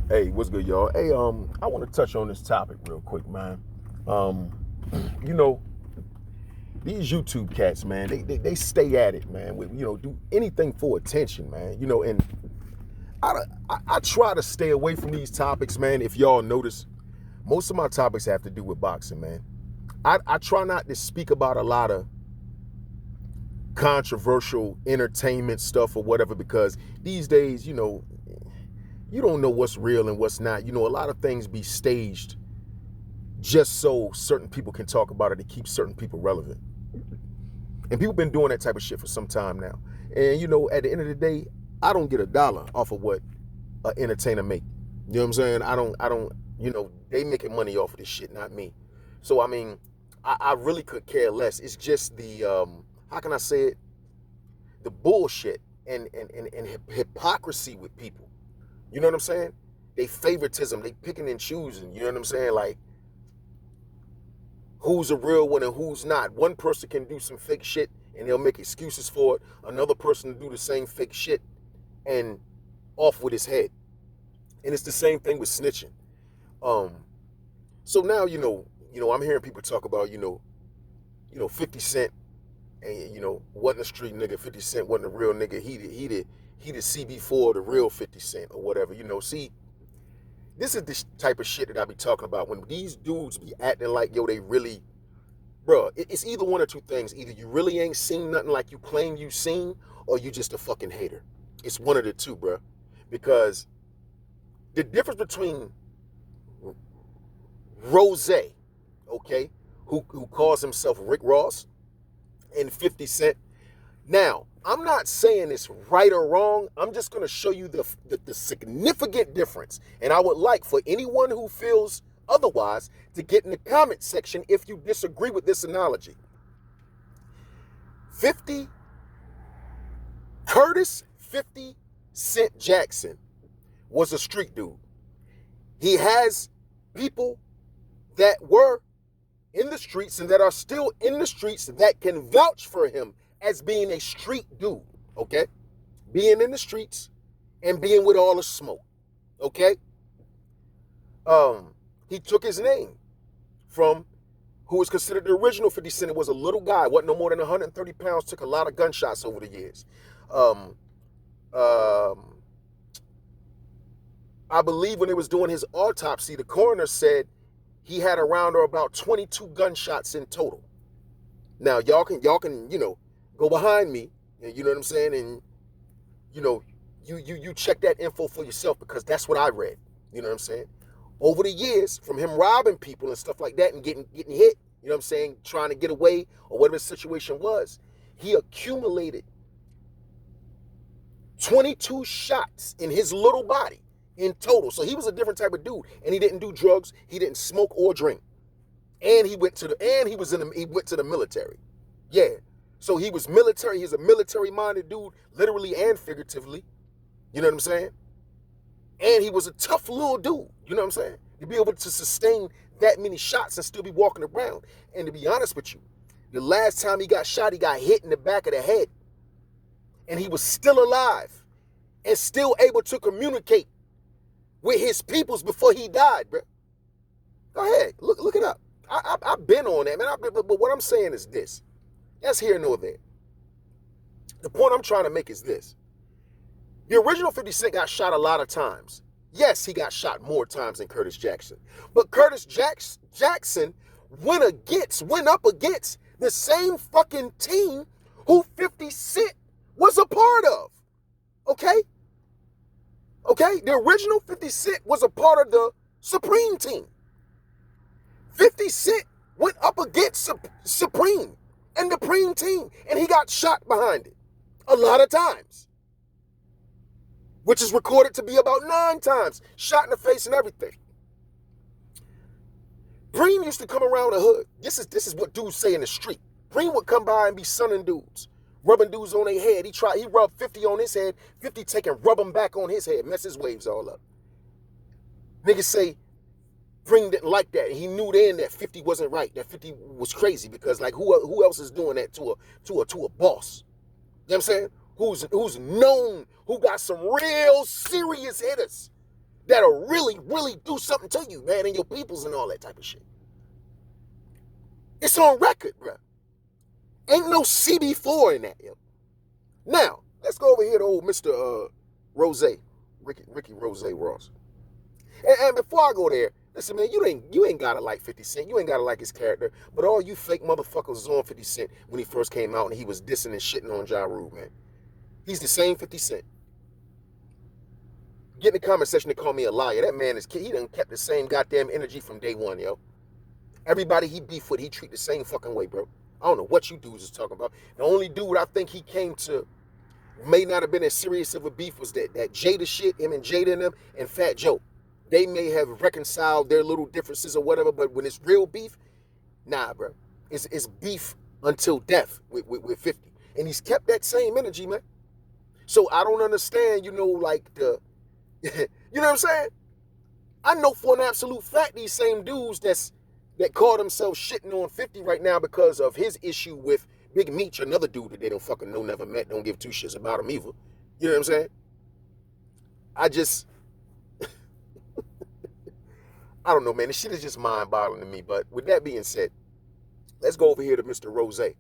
Hey, what's good, y'all? Hey, I want to touch on this topic real quick, man. Um, you know, these YouTube cats, man, they stay at it, man. Do anything for attention, man. And I try to stay away from these topics, man. If y'all notice, most of my topics have to do with boxing, man. I try not to speak about a lot of controversial entertainment stuff or whatever, because these days, you don't know what's real and what's not. A lot of things be staged just so certain people can talk about it to keep certain people relevant. And people been doing that type of shit for some time now. And at the end of the day, I don't get a dollar off of what an entertainer make. You know what I'm saying? I don't, they making money off of this shit, not me. So I mean, I really could care less. It's just the how can I say it? The bullshit and hypocrisy with people. You know what I'm saying? They favoritism, they picking and choosing. You know what I'm saying? Like, who's a real one and who's not. One person can do some fake shit and they'll make excuses for it. Another person do the same fake shit and off with his head. And it's the same thing with snitching. So now, I'm hearing people talk about, 50 Cent and, wasn't a street nigga. 50 Cent wasn't a real nigga. He the CB4, the real 50 Cent or whatever. See, this is the type of shit that I be talking about. When these dudes be acting like, they really, bro, it's either one or two things. Either you really ain't seen nothing like you claim you seen, or you just a fucking hater. It's one of the two, bro. Because the difference between Rose, okay, who calls himself Rick Ross, and 50 Cent. Now, I'm not saying it's right or wrong. I'm just going to show you the significant difference. And I would like for anyone who feels otherwise to get in the comment section if you disagree with this analogy. 50 Cent Jackson was a street dude. He has people that were in the streets and that are still in the streets that can vouch for him as being a street dude, okay? Being in the streets and being with all the smoke, okay? He took his name from who was considered the original 50 Cent. It was a little guy, wasn't no more than 130 pounds, took a lot of gunshots over the years. I believe when he was doing his autopsy, the coroner said he had around or about 22 gunshots in total. Now, y'all can, go behind me, you know what I'm saying? And, you check that info for yourself, because that's what I read, you know what I'm saying? Over the years, from him robbing people and stuff like that and getting hit, you know what I'm saying, trying to get away or whatever the situation was, he accumulated 22 shots in his little body in total. So he was a different type of dude, and he didn't do drugs, he didn't smoke or drink. And he went to the military. Yeah. So he was military. He's a military-minded dude, literally and figuratively. You know what I'm saying? And he was a tough little dude. You know what I'm saying? To be able to sustain that many shots and still be walking around. And to be honest with you, the last time he got shot, he got hit in the back of the head. And he was still alive and still able to communicate with his peoples before he died, bro. Go ahead. Look it up. I've been on that, man. But what I'm saying is this. That's here nor there. The point I'm trying to make is this. The original 50 Cent got shot a lot of times. Yes, he got shot more times than Curtis Jackson. But Curtis Jackson went up against the same fucking team who 50 Cent was a part of. Okay? Okay? The original 50 Cent was a part of the Supreme team. 50 Cent went up against Supreme and the Preem team, and he got shot behind it a lot of times, which is recorded to be about 9 times, shot in the face and everything. Preem used to come around the hood. This is what dudes say in the street. Preem would come by and be sunning dudes, rubbing dudes on their head. He rubbed 50 on his head, 50 take and rub him back on his head, mess his waves all up. Niggas say Preem didn't like that. He knew then that 50 wasn't right, that 50 was crazy, because like who else is doing that to a boss? You know what I'm saying? Who's known, who got some real serious hitters that'll really, really do something to you, man, and your peoples and all that type of shit. It's on record, bro. Ain't no CB4 in that, yo. Now, let's go over here to old Mr. Rose, Ricky Rose Ross. And before I go there, listen, man, you ain't gotta like 50 Cent. You ain't gotta like his character. But all you fake motherfuckers was on 50 Cent when he first came out and he was dissing and shitting on Ja Rule, man. He's the same 50 Cent. Get in the comment section to call me a liar. That man he done kept the same goddamn energy from day one, yo. Everybody he beef with, he treat the same fucking way, bro. I don't know what you dudes is talking about. The only dude I think he came to may not have been as serious of a beef was that Jada shit, him and Jada and them, and Fat Joe. They may have reconciled their little differences or whatever, but when it's real beef, nah, bro. It's beef until death with 50. And he's kept that same energy, man. So I don't understand, like the, you know what I'm saying? I know for an absolute fact these same dudes that call themselves shitting on 50 right now because of his issue with Big Meech, another dude that they don't fucking know, never met, don't give two shits about him either. You know what I'm saying? I don't know, man. This shit is just mind-boggling to me. But with that being said, let's go over here to Mr. Rose. I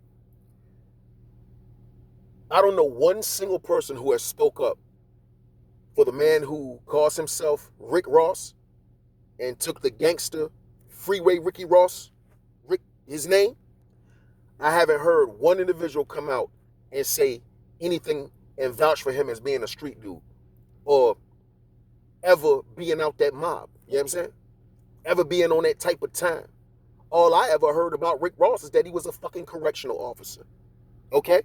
don't know one single person who has spoke up for the man who calls himself Rick Ross and took the gangster Freeway Ricky Ross, his name. I haven't heard one individual come out and say anything and vouch for him as being a street dude or ever being out that mob. You know what I'm saying? Ever being on that type of time. All I ever heard about Rick Ross is that he was a fucking correctional officer. Okay?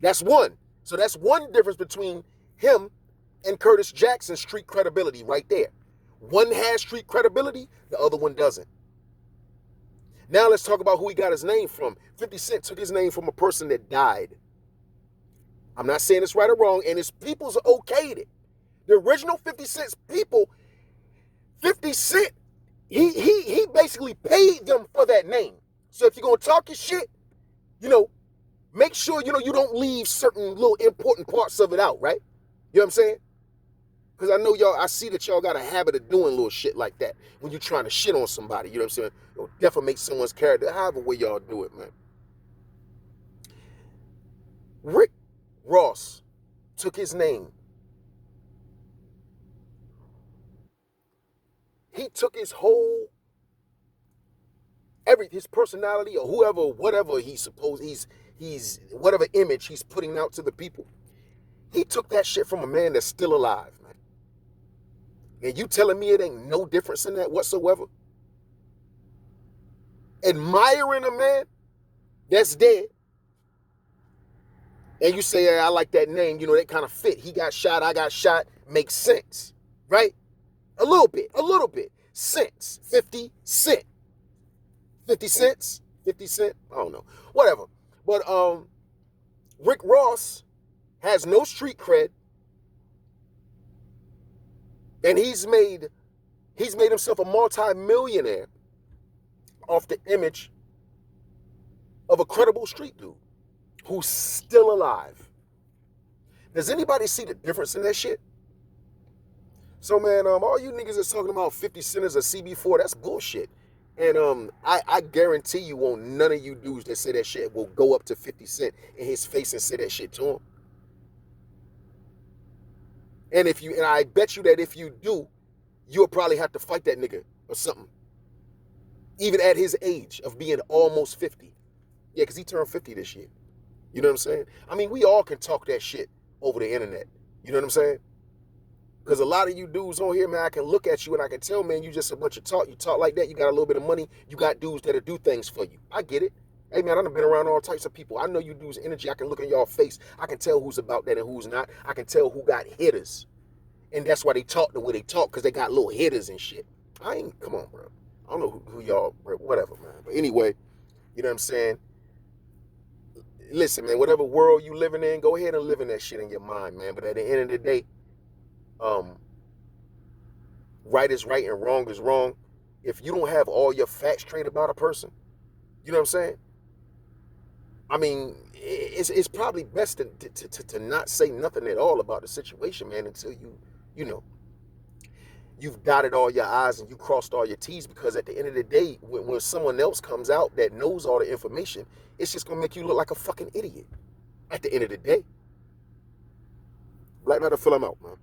That's one. So that's one difference between him and Curtis Jackson's street credibility right there. One has street credibility, the other one doesn't. Now let's talk about who he got his name from. 50 Cent took his name from a person that died. I'm not saying it's right or wrong, and his people's okayed it. The original 50 Cent's people, 50 Cent, he basically paid them for that name. So if you're going to talk your shit, make sure, you don't leave certain little important parts of it out, right? You know what I'm saying? Because I know I see that y'all got a habit of doing little shit like that when you're trying to shit on somebody, you know what I'm saying? Or defamate someone's character, however way y'all do it, man. Rick Ross took his name. He took his whole, his personality or whatever he's whatever image he's putting out to the people. He took that shit from a man that's still alive, man. And you telling me it ain't no difference in that whatsoever? Admiring a man that's dead. And you say, hey, I like that name, that kind of fit. He got shot, I got shot, makes sense, right? A little bit. Cents, 50 Cent. 50 cents? 50 Cent? I don't know. Whatever. But Rick Ross has no street cred. And he's made himself a multi-millionaire off the image of a credible street dude who's still alive. Does anybody see the difference in that shit? So, man, all you niggas that's talking about 50 Cent as a CB4, that's bullshit. And I guarantee you won't none of you dudes that say that shit will go up to 50 Cent in his face and say that shit to him. And I bet you that if you do, you'll probably have to fight that nigga or something. Even at his age of being almost 50. Yeah, because he turned 50 this year. You know what I'm saying? I mean, we all can talk that shit over the internet. You know what I'm saying? Because a lot of you dudes on here, man, I can look at you and I can tell, man, you just a bunch of talk. You talk like that. You got a little bit of money. You got dudes that'll do things for you. I get it. Hey, man, I've been around all types of people. I know you dudes' energy. I can look in y'all face. I can tell who's about that and who's not. I can tell who got hitters. And that's why they talk the way they talk, because they got little hitters and shit. Come on, bro. I don't know who y'all, bro, whatever, man. But anyway, you know what I'm saying? Listen, man, whatever world you living in, go ahead and live in that shit in your mind, man. But at the end of the day, right is right and wrong is wrong. If you don't have all your facts straight about a person, you know what I'm saying? I mean, it's probably best to not say nothing at all about the situation, man, until you you've dotted all your I's and you crossed all your T's, because at the end of the day, when someone else comes out that knows all the information, it's just gonna make you look like a fucking idiot at the end of the day. Black Dr.Phil, I'm out, man.